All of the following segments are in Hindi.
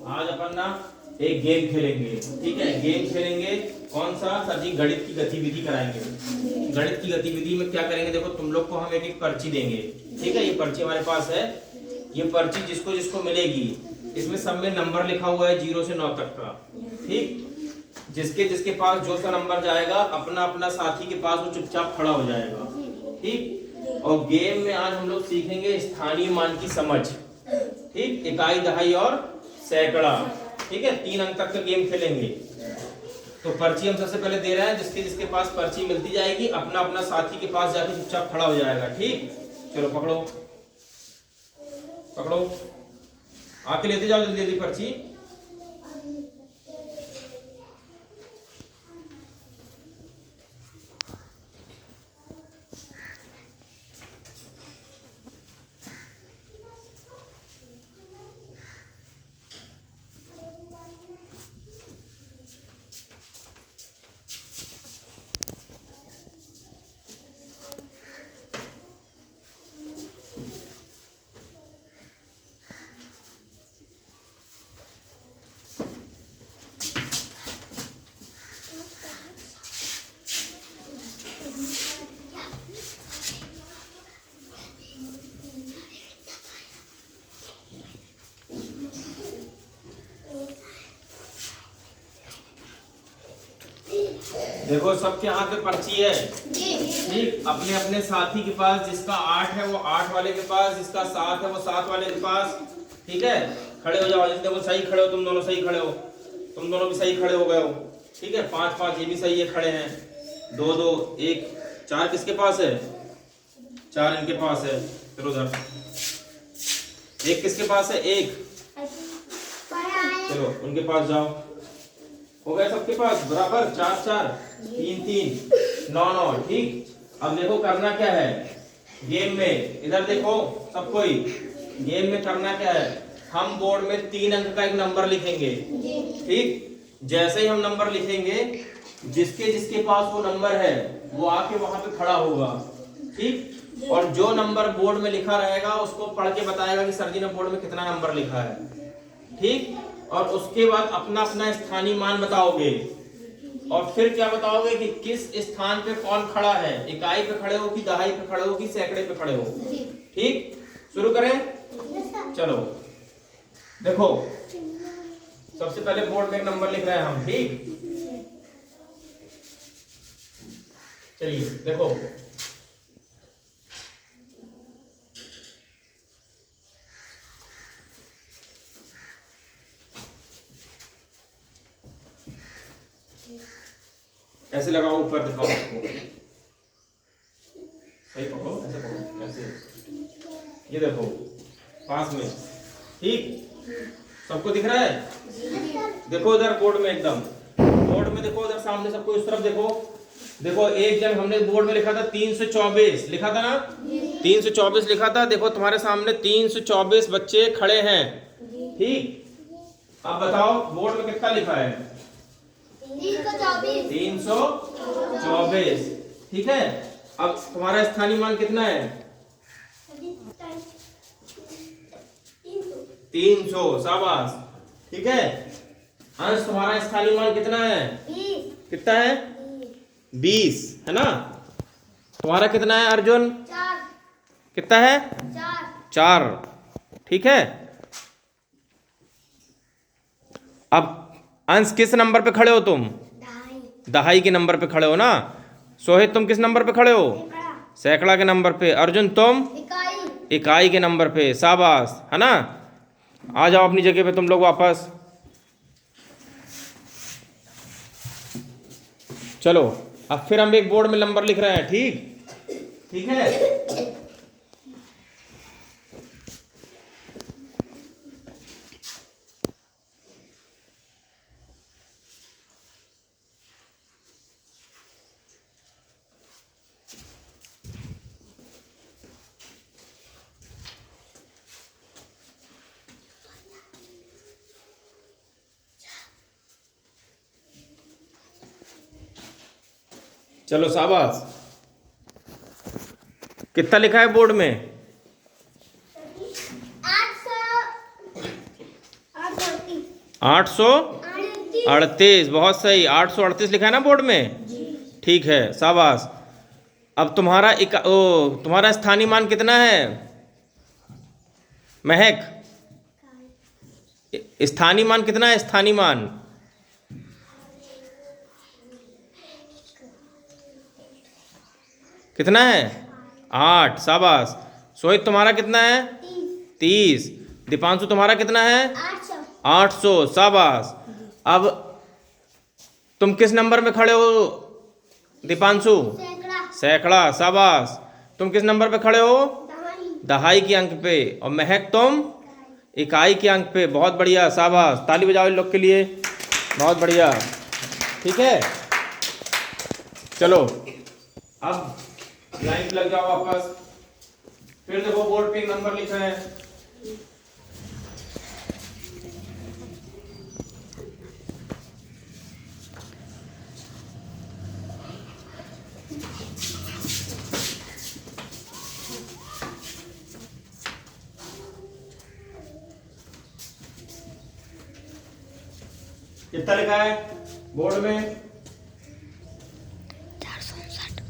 आज अपन ना एक गेम खेलेंगे, ठीक है। गेम खेलेंगे कौन सा सर जी? गणित की गतिविधि कराएंगे। गणित की गतिविधि में क्या करेंगे, देखो तुम लोग को हम एक एक पर्ची देंगे, ठीक है। ये पर्ची हमारे पास है। ये पर्ची जिसको जिसको मिलेगी, इसमें सब में नंबर लिखा हुआ है 0 से 9 तक का, ठीक। जिसके जिसके पास जो सा नंबर जाएगा, अपना अपना साथी के पास वो चुपचाप खड़ा हो जाएगा, ठीक। और गेम में आज हम लोग सीखेंगे स्थानीय मान की समझ, ठीक। इकाई, दहाई और सैकड़ा, ठीक है। 3 अंक तक का गेम खेलेंगे। तो पर्ची हम सबसे पहले दे रहे हैं। जिसके जिसके पास पर्ची मिलती जाएगी, अपना अपना साथी के पास जाके चुपचाप खड़ा हो जाएगा, ठीक। चलो पकड़ो पकड़ो, आके लेते जाओ जल्दी जल्दी पर्ची। देखो सबके हाथ में पर्ची है, ठीक। अपने अपने साथी के पास जिसका 8 है वो 8 वाले के पास, जिसका 7 है वो 7 वाले के पास, ठीक है। खड़े हो जाओ, जैसे देखो सही खड़े हो, तुम दोनों सही खड़े हो, तुम दोनों भी सही खड़े हो गए हो, ठीक है। 5 5 ये भी सही है, खड़े हैं। 2 2 1 4 किसके पास है? 4 इनके पास है। चलो उधर 1 किसके पास है? 1, चलो उनके पास जाओ। हो गए सबके पास बराबर? 4 4 3 3 9 9, ठीक। अब देखो करना क्या है गेम में, इधर देखो सब कोई। गेम में करना क्या है, हम बोर्ड में 3 अंक का एक नंबर लिखेंगे, ठीक। जैसे ही हम नंबर लिखेंगे, जिसके जिसके पास वो नंबर है वो आके वहां पे खड़ा होगा, ठीक। और जो नंबर बोर्ड में लिखा रहेगा उसको पढ़ के बताएगा कि सर जी ने बोर्ड में कितना नंबर लिखा है, ठीक। और उसके बाद अपना अपना स्थानीय मान बताओगे। और फिर क्या बताओगे कि किस स्थान पे कौन खड़ा है, इकाई पे खड़े हो कि दहाई पे खड़े हो कि सैकड़े पे खड़े हो, ठीक। शुरू करें? चलो देखो सबसे पहले बोर्ड में एक नंबर लिख रहे हैं हम, ठीक। चलिए देखो ऐसे लगाओ, ऊपर दिखाओ, सही पकड़ो, ऐसे पकड़ो, ऐसे। ये देखो पास में, ठीक। सबको दिख रहा है? देखो इधर बोर्ड में, एकदम बोर्ड में देखो, उधर सामने सबको इस तरफ देखो। देखो एक जन हमने बोर्ड में लिखा था 324 लिखा था ना, 324 लिखा था। देखो तुम्हारे सामने 324 बच्चे खड़े हैं, ठीक। अब बताओ बोर्ड में कितना लिखा है? 324, ठीक है। अब तुम्हारा स्थानीय मान कितना है? 300, शाबाश, ठीक है। अंश तुम्हारा स्थानीय मान कितना है? कितना है? 20 है ना। तुम्हारा कितना है अर्जुन? 4, कितना है? 4, ठीक है। अब अंश किस नंबर पे खड़े हो तुम? दहाई के नंबर पे खड़े हो ना। सोहित तुम किस नंबर पे खड़े हो? सैकड़ा के नंबर पे। अर्जुन तुम? इकाई के नंबर पे, शाबाश, है ना। आ जाओ अपनी जगह पे तुम लोग वापस। चलो अब फिर हम एक बोर्ड में नंबर लिख रहे हैं, ठीक, ठीक है। चलो शाबाश। कितना लिखा है बोर्ड में? 830। 838, बहुत सही। 838 लिखा है ना बोर्ड में? ठीक है, शाबाश। अब तुम्हारा स्थानीय मान कितना है महक? स्थानीय मान कितना है? स्थानीय मान कितना है? 8, शाबाश। सोहित तुम्हारा कितना है? 30। दीपांशु तुम्हारा कितना है? 800, शाबाश। अब तुम किस नंबर में खड़े हो दीपांशु? सैकड़ा, शाबाश। तुम किस नंबर पे खड़े हो? दहाई के अंक पे। और महक तुम इकाई के अंक पे। बहुत बढ़िया, शाबाश। ताली बजाओ इन लोग के लिए, बहुत बढ़िया। ठीक है, चलो अब लाइन पे लग जाओ वापस। फिर देखो बोर्ड पे नंबर लिखा है। कितना लिखा है बोर्ड में? 459।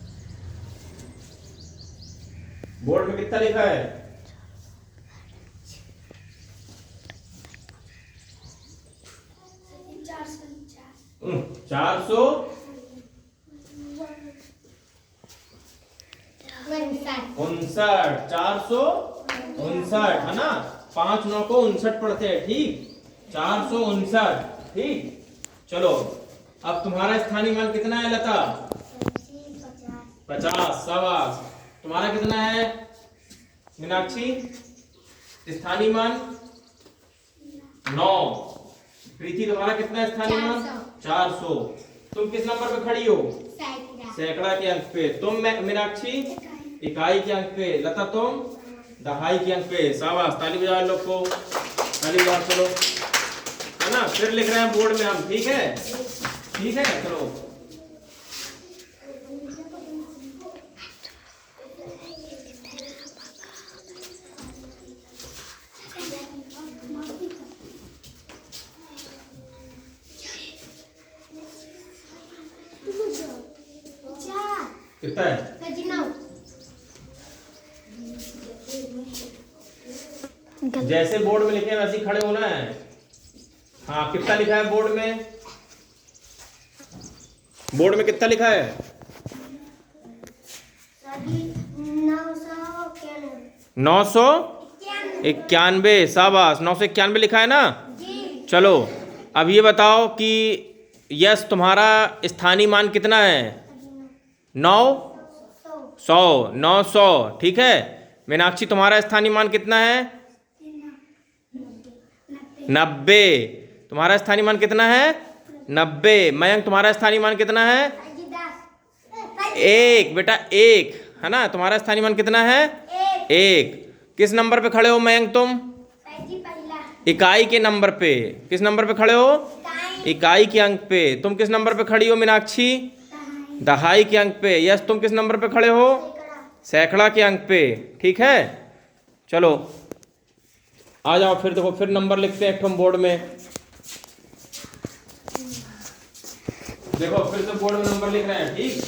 बोर्ड में कितना लिखा है? 459 है ना? 5 9 को 59 पढ़ते हैं, ठीक? 459, ठीक। चलो अब तुम्हारा स्थानीय मान कितना है लता? 50, शाबाश। तुम्हारा कितना है मीनाक्षी स्थानीय मान? 9। प्रीति तुम्हारा कितना है स्थानीय मान? 400। तुम किस नंबर पे खड़ी हो? सैकड़ा के अंक पे। तुम मीनाक्षी इकाई के अंक पे। लता तुम दहाई के अंक पे। शाबाश, ताली बजाओ लोग को, ताली बजाओ। चलो, है ना? फिर लिख रहे हैं बोर्ड में हम, ठीक है? ठीक है, चलो। कितना है? जैसे बोर्ड में लिखे वैसे ही खड़े होना है। हाँ, कितना लिखा है बोर्ड में? बोर्ड में कितना लिखा है? 991, शाबाश। 991 लिखा है ना? चलो अब ये बताओ कि यस तुम्हारा स्थानीय मान कितना है? 900, ठीक है। मीनाक्षी तुम्हारा स्थानीय मान कितना है? 90। तुम्हारा स्थानीय मान कितना है? 90। मयंक तुम्हारा स्थानीय मान कितना है? 1 बेटा, 1 है ना? तुम्हारा स्थानीय मान कितना है? 1। किस नंबर पे खड़े हो मयंक तुम? इकाई के नंबर पे। किस नंबर पे खड़े हो? इकाई के अंक पे। तुम किस नंबर पे खड़ी हो मीनाक्षी? दहाई के अंक पे। यस, तुम किस नंबर पे खड़े हो? सैकड़ा के अंक पे, ठीक है। चलो आ जाओ, फिर देखो, फिर नंबर लिखते हैं एक ठो बोर्ड में। देखो फिर से बोर्ड में नंबर लिख रहे हैं, ठीक?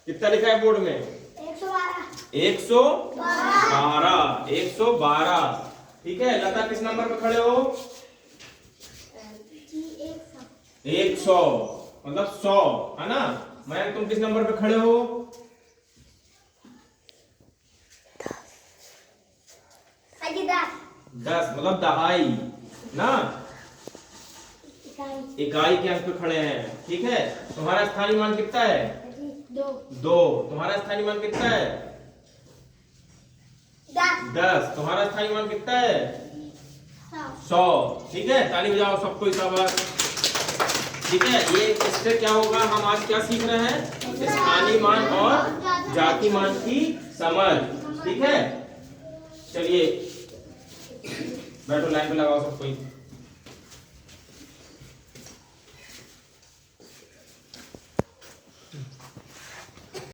कितना लिखा है बोर्ड में? 112, ठीक है। लता किस नंबर पे खड़े हो? 100, मतलब 100, है ना? मयंक तुम किस नंबर पे खड़े हो? 10, मतलब दहाई ना? इकाई के अंक पे खड़े हैं, ठीक है। तुम्हारा स्थानीय मान कितना है? 2। तुम्हारा स्थानीय मान कितना है? 10। तुम्हारा स्थानीय मान कितना है? 100, ठीक है। ताली बजाओ सबको, शाबाश। ठीक है, ये इससे क्या होगा? हम आज क्या सीख रहे हैं? स्थानीय मान और जाति मान की समझ, ठीक है। चलिए बैठो, लाइन पे लगाओ सबको।